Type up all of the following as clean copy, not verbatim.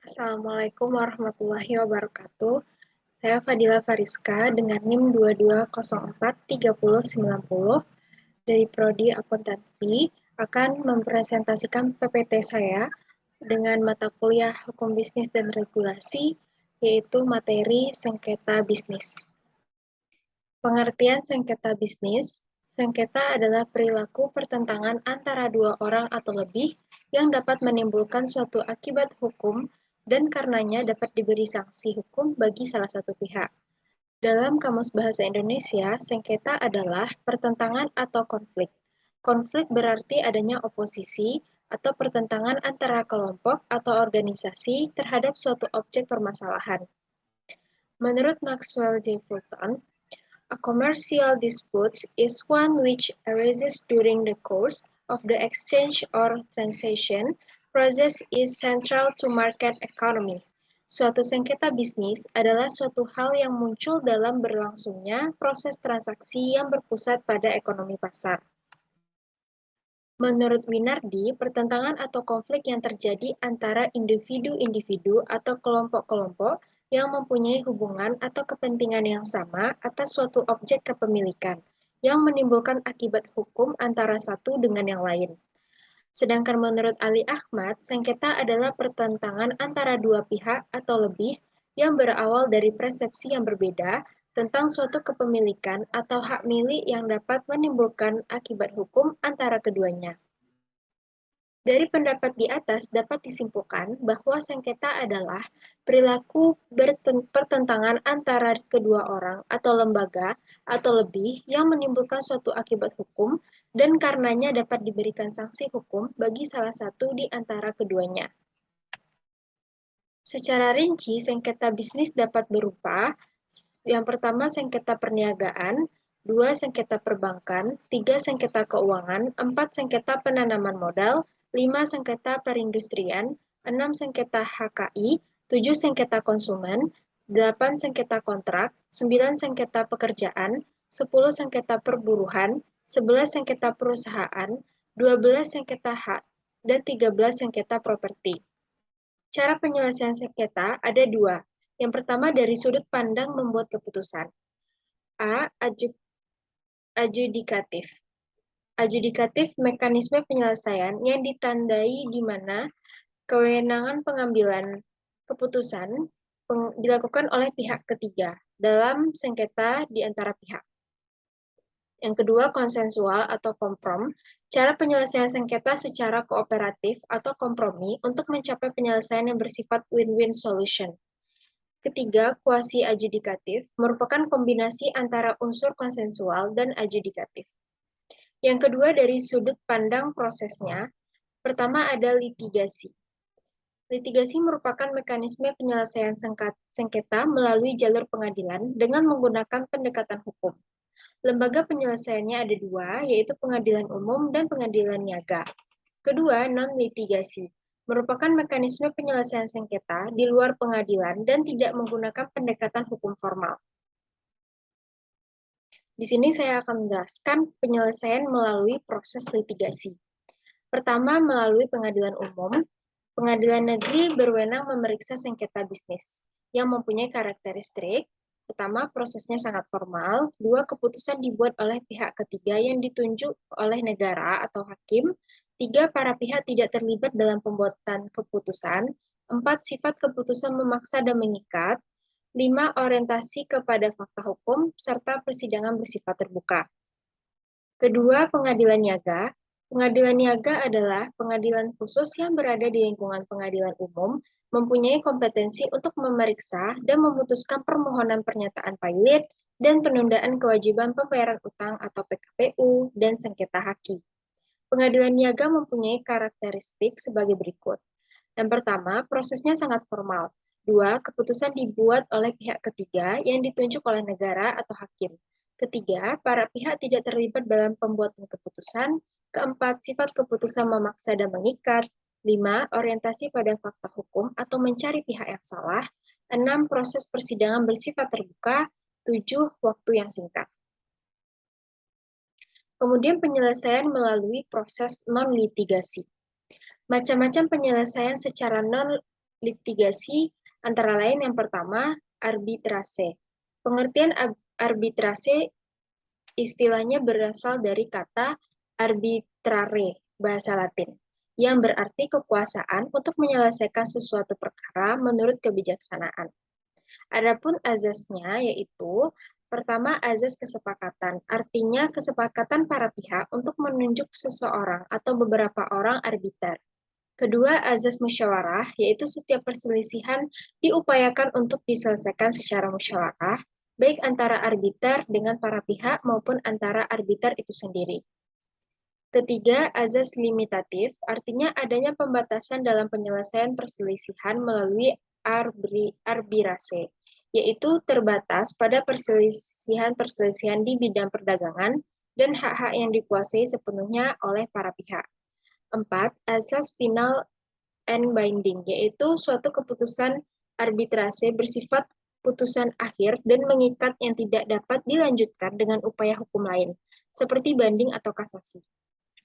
Assalamualaikum warahmatullahi wabarakatuh. Saya Fadila Fariska dengan NIM 22043090 dari Prodi Akuntansi akan mempresentasikan PPT saya dengan mata kuliah Hukum Bisnis dan Regulasi, yaitu materi sengketa bisnis. Pengertian sengketa bisnis: sengketa adalah perilaku pertentangan antara dua orang atau lebih yang dapat menimbulkan suatu akibat hukum dan karenanya dapat diberi sanksi hukum bagi salah satu pihak. Dalam Kamus Bahasa Indonesia, sengketa adalah pertentangan atau konflik. Konflik berarti adanya oposisi atau pertentangan antara kelompok atau organisasi terhadap suatu objek permasalahan. Menurut Maxwell J. Fulton, a commercial dispute is one which arises during the course of the exchange or transaction process is central to market economy. Suatu sengketa bisnis adalah suatu hal yang muncul dalam berlangsungnya proses transaksi yang berpusat pada ekonomi pasar. Menurut Winardi, pertentangan atau konflik yang terjadi antara individu-individu atau kelompok-kelompok yang mempunyai hubungan atau kepentingan yang sama atas suatu objek kepemilikan, yang menimbulkan akibat hukum antara satu dengan yang lain. Sedangkan menurut Ali Ahmad, sengketa adalah pertentangan antara dua pihak atau lebih yang berawal dari persepsi yang berbeda tentang suatu kepemilikan atau hak milik yang dapat menimbulkan akibat hukum antara keduanya. Dari pendapat di atas dapat disimpulkan bahwa sengketa adalah perilaku pertentangan antara kedua orang atau lembaga atau lebih yang menimbulkan suatu akibat hukum dan karenanya dapat diberikan sanksi hukum bagi salah satu di antara keduanya. Secara rinci, sengketa bisnis dapat berupa: yang pertama, sengketa perniagaan; dua, sengketa perbankan; tiga, sengketa keuangan; empat, sengketa penanaman modal; lima, sengketa perindustrian; enam, sengketa HKI; tujuh, sengketa konsumen; delapan, sengketa kontrak; sembilan, sengketa pekerjaan; sepuluh, sengketa perburuhan; sebelas, sengketa perusahaan; 12, sengketa hak; dan 13, sengketa properti. Cara penyelesaian sengketa ada dua. Yang pertama dari sudut pandang membuat keputusan. A. Adjudikatif. Adjudikatif mekanisme penyelesaian yang ditandai di mana kewenangan pengambilan keputusan dilakukan oleh pihak ketiga dalam sengketa di antara pihak. Yang kedua, konsensual atau komprom, cara penyelesaian sengketa secara kooperatif atau kompromi untuk mencapai penyelesaian yang bersifat win-win solution. Ketiga, kuasi adjudikatif, merupakan kombinasi antara unsur konsensual dan adjudikatif. Yang kedua, dari sudut pandang prosesnya, pertama ada litigasi. Litigasi merupakan mekanisme penyelesaian sengketa melalui jalur pengadilan dengan menggunakan pendekatan hukum. Lembaga penyelesaiannya ada dua, yaitu pengadilan umum dan pengadilan niaga. Kedua, non-litigasi, merupakan mekanisme penyelesaian sengketa di luar pengadilan dan tidak menggunakan pendekatan hukum formal. Di sini saya akan menjelaskan penyelesaian melalui proses litigasi. Pertama, melalui pengadilan umum. Pengadilan negeri berwenang memeriksa sengketa bisnis yang mempunyai karakteristik: pertama, prosesnya sangat formal; dua, keputusan dibuat oleh pihak ketiga yang ditunjuk oleh negara atau hakim; tiga, para pihak tidak terlibat dalam pembuatan keputusan; empat, sifat keputusan memaksa dan mengikat; lima, orientasi kepada fakta hukum; serta persidangan bersifat terbuka. Kedua, pengadilan niaga. Pengadilan niaga adalah pengadilan khusus yang berada di lingkungan pengadilan umum, mempunyai kompetensi untuk memeriksa dan memutuskan permohonan pernyataan pailit dan penundaan kewajiban pembayaran utang atau PKPU dan sengketa haki. Pengadilan niaga mempunyai karakteristik sebagai berikut. Yang pertama, prosesnya sangat formal. Dua, keputusan dibuat oleh pihak ketiga yang ditunjuk oleh negara atau hakim. Ketiga, para pihak tidak terlibat dalam pembuatan keputusan. Keempat, sifat keputusan memaksa dan mengikat. Lima, orientasi pada fakta hukum atau mencari pihak yang salah. Enam, proses persidangan bersifat terbuka. Tujuh, waktu yang singkat. Kemudian penyelesaian melalui proses non-litigasi. Macam-macam penyelesaian secara litigasi antara lain yang pertama, arbitrase. Pengertian arbitrase istilahnya berasal dari kata arbitrare, bahasa Latin, yang berarti kekuasaan untuk menyelesaikan sesuatu perkara menurut kebijaksanaan. Adapun azasnya yaitu pertama, azas kesepakatan, artinya kesepakatan para pihak untuk menunjuk seseorang atau beberapa orang arbiter. Kedua, azas musyawarah, yaitu setiap perselisihan diupayakan untuk diselesaikan secara musyawarah, baik antara arbiter dengan para pihak maupun antara arbiter itu sendiri. Ketiga, azas limitatif, artinya adanya pembatasan dalam penyelesaian perselisihan melalui arbitrase, yaitu terbatas pada perselisihan-perselisihan di bidang perdagangan dan hak-hak yang dikuasai sepenuhnya oleh para pihak. 4. Asas final and binding, yaitu suatu keputusan arbitrase bersifat putusan akhir dan mengikat yang tidak dapat dilanjutkan dengan upaya hukum lain, seperti banding atau kasasi.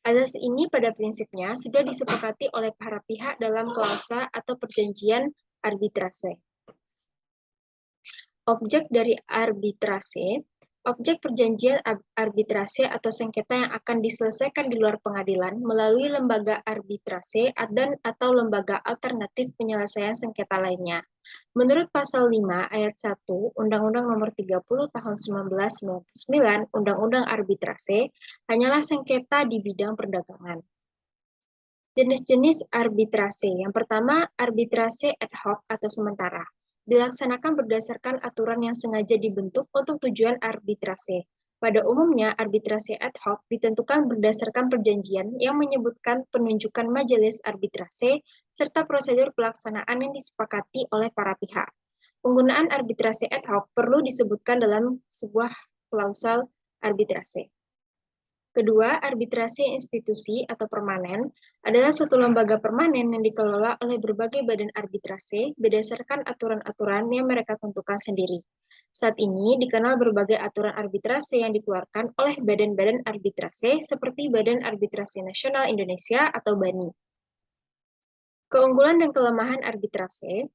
Asas ini pada prinsipnya sudah disepakati oleh para pihak dalam klausa atau perjanjian arbitrase. Objek dari arbitrase, objek perjanjian arbitrase atau sengketa yang akan diselesaikan di luar pengadilan melalui lembaga arbitrase dan atau lembaga alternatif penyelesaian sengketa lainnya. Menurut pasal 5 ayat 1 Undang-Undang Nomor 30 Tahun 1999 Undang-Undang Arbitrase hanyalah sengketa di bidang perdagangan. Jenis-jenis arbitrase. Yang pertama, arbitrase ad hoc atau sementara. Dilaksanakan berdasarkan aturan yang sengaja dibentuk untuk tujuan arbitrase. Pada umumnya, arbitrase ad hoc ditentukan berdasarkan perjanjian yang menyebutkan penunjukan majelis arbitrase serta prosedur pelaksanaan yang disepakati oleh para pihak. Penggunaan arbitrase ad hoc perlu disebutkan dalam sebuah klausal arbitrase. Kedua, arbitrase institusi atau permanen adalah suatu lembaga permanen yang dikelola oleh berbagai badan arbitrase berdasarkan aturan-aturan yang mereka tentukan sendiri. Saat ini dikenal berbagai aturan arbitrase yang dikeluarkan oleh badan-badan arbitrase seperti Badan Arbitrase Nasional Indonesia atau BANI. Keunggulan dan kelemahan arbitrase.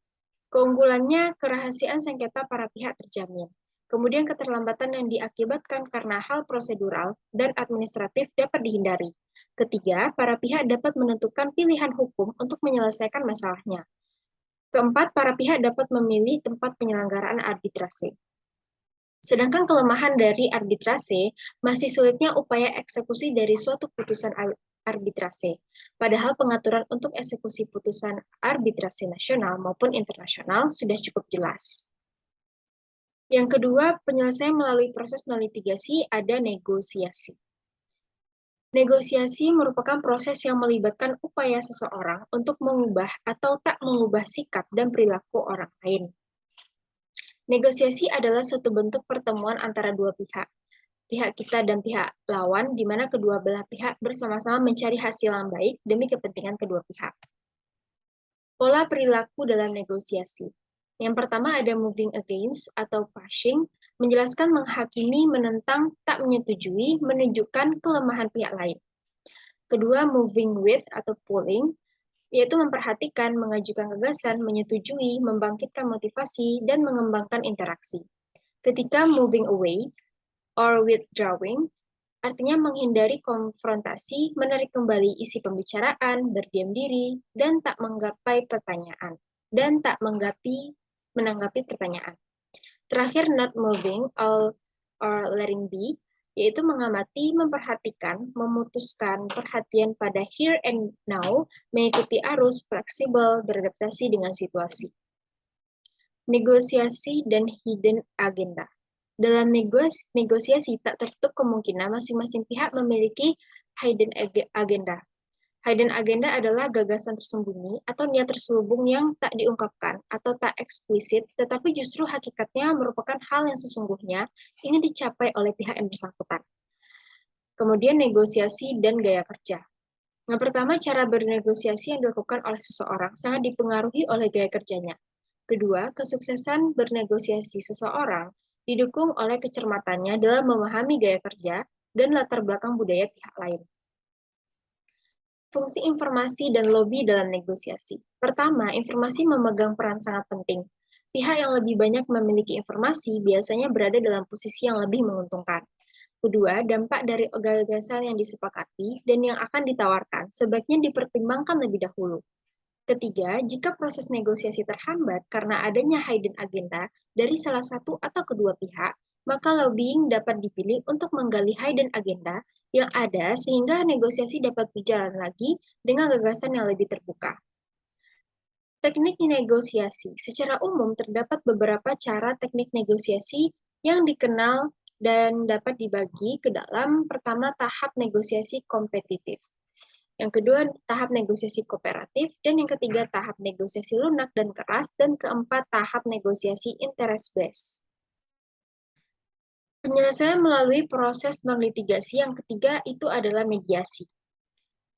Keunggulannya, kerahasiaan sengketa para pihak terjamin. Kemudian keterlambatan yang diakibatkan karena hal prosedural dan administratif dapat dihindari. Ketiga, para pihak dapat menentukan pilihan hukum untuk menyelesaikan masalahnya. Keempat, para pihak dapat memilih tempat penyelenggaraan arbitrase. Sedangkan kelemahan dari arbitrase, masih sulitnya upaya eksekusi dari suatu putusan arbitrase. Padahal pengaturan untuk eksekusi putusan arbitrase nasional maupun internasional sudah cukup jelas. Yang kedua, penyelesaian melalui proses non-litigasi ada negosiasi. Negosiasi merupakan proses yang melibatkan upaya seseorang untuk mengubah atau tak mengubah sikap dan perilaku orang lain. Negosiasi adalah suatu bentuk pertemuan antara dua pihak kita dan pihak lawan, di mana kedua belah pihak bersama-sama mencari hasil yang baik demi kepentingan kedua pihak. Pola perilaku dalam negosiasi. Yang pertama ada moving against atau pushing, menjelaskan menghakimi, menentang, tak menyetujui, menunjukkan kelemahan pihak lain. Kedua, moving with atau pulling, yaitu memperhatikan, mengajukan gagasan, menyetujui, membangkitkan motivasi, dan mengembangkan interaksi. Ketika moving away or withdrawing, artinya menghindari konfrontasi, menarik kembali isi pembicaraan, berdiam diri, dan tak menanggapi pertanyaan. Terakhir, not moving or letting be, yaitu mengamati, memperhatikan, memutuskan perhatian pada here and now, mengikuti arus, fleksibel, beradaptasi dengan situasi. Negosiasi dan hidden agenda. Dalam negosiasi, tak tertutup kemungkinan masing-masing pihak memiliki hidden agenda. Hidden agenda adalah gagasan tersembunyi atau niat terselubung yang tak diungkapkan atau tak eksplisit, tetapi justru hakikatnya merupakan hal yang sesungguhnya ingin dicapai oleh pihak yang bersangkutan. Kemudian negosiasi dan gaya kerja. Yang pertama, cara bernegosiasi yang dilakukan oleh seseorang sangat dipengaruhi oleh gaya kerjanya. Kedua, kesuksesan bernegosiasi seseorang didukung oleh kecermatannya dalam memahami gaya kerja dan latar belakang budaya pihak lain. Fungsi informasi dan lobby dalam negosiasi. Pertama, informasi memegang peran sangat penting. Pihak yang lebih banyak memiliki informasi biasanya berada dalam posisi yang lebih menguntungkan. Kedua, dampak dari gagasan yang disepakati dan yang akan ditawarkan sebaiknya dipertimbangkan lebih dahulu. Ketiga, jika proses negosiasi terhambat karena adanya hidden agenda dari salah satu atau kedua pihak, maka lobbying dapat dipilih untuk menggali hidden agenda yang ada sehingga negosiasi dapat berjalan lagi dengan gagasan yang lebih terbuka. Teknik negosiasi. Secara umum terdapat beberapa cara teknik negosiasi yang dikenal dan dapat dibagi ke dalam pertama tahap negosiasi kompetitif. Yang kedua, tahap negosiasi kooperatif, dan yang ketiga, tahap negosiasi lunak dan keras, dan keempat, tahap negosiasi interest based. Penyelesaian melalui proses non-litigasi yang ketiga itu adalah mediasi.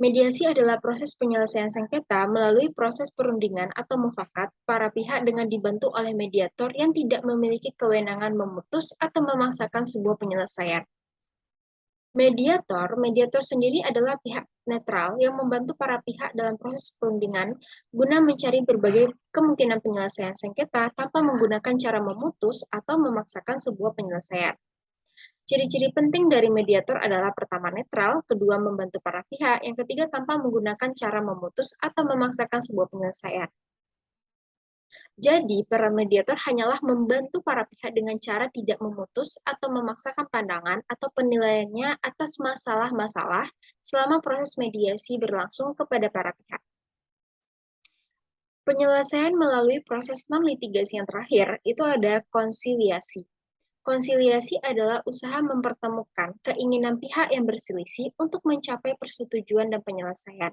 Mediasi adalah proses penyelesaian sengketa melalui proses perundingan atau mufakat para pihak dengan dibantu oleh mediator yang tidak memiliki kewenangan memutus atau memaksakan sebuah penyelesaian. Mediator sendiri adalah pihak netral yang membantu para pihak dalam proses perundingan guna mencari berbagai kemungkinan penyelesaian sengketa tanpa menggunakan cara memutus atau memaksakan sebuah penyelesaian. Ciri-ciri penting dari mediator adalah pertama netral, kedua membantu para pihak, yang ketiga tanpa menggunakan cara memutus atau memaksakan sebuah penyelesaian. Jadi, para mediator hanyalah membantu para pihak dengan cara tidak memutus atau memaksakan pandangan atau penilaiannya atas masalah-masalah selama proses mediasi berlangsung kepada para pihak. Penyelesaian melalui proses non-litigasi yang terakhir itu ada konsiliasi. Konsiliasi adalah usaha mempertemukan keinginan pihak yang berselisih untuk mencapai persetujuan dan penyelesaian.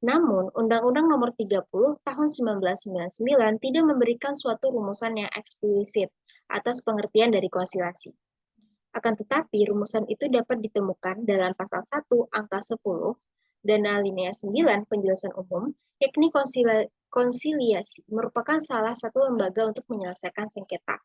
Namun, Undang-Undang Nomor 30 Tahun 1999 tidak memberikan suatu rumusan yang eksplisit atas pengertian dari konsiliasi. Akan tetapi, rumusan itu dapat ditemukan dalam Pasal 1 Angka 10 dan alinea 9 penjelasan umum, yakni konsiliasi merupakan salah satu lembaga untuk menyelesaikan sengketa.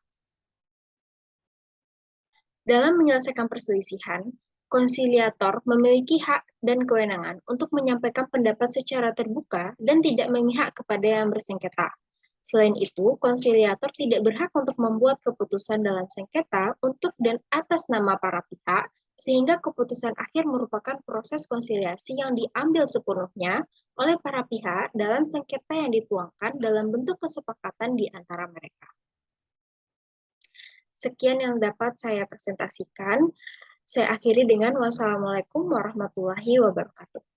Dalam menyelesaikan perselisihan, konsiliator memiliki hak dan kewenangan untuk menyampaikan pendapat secara terbuka dan tidak memihak kepada yang bersengketa. Selain itu, konsiliator tidak berhak untuk membuat keputusan dalam sengketa untuk dan atas nama para pihak, sehingga keputusan akhir merupakan proses konsiliasi yang diambil sepenuhnya oleh para pihak dalam sengketa yang dituangkan dalam bentuk kesepakatan di antara mereka. Sekian yang dapat saya presentasikan. Saya akhiri dengan wassalamualaikum warahmatullahi wabarakatuh.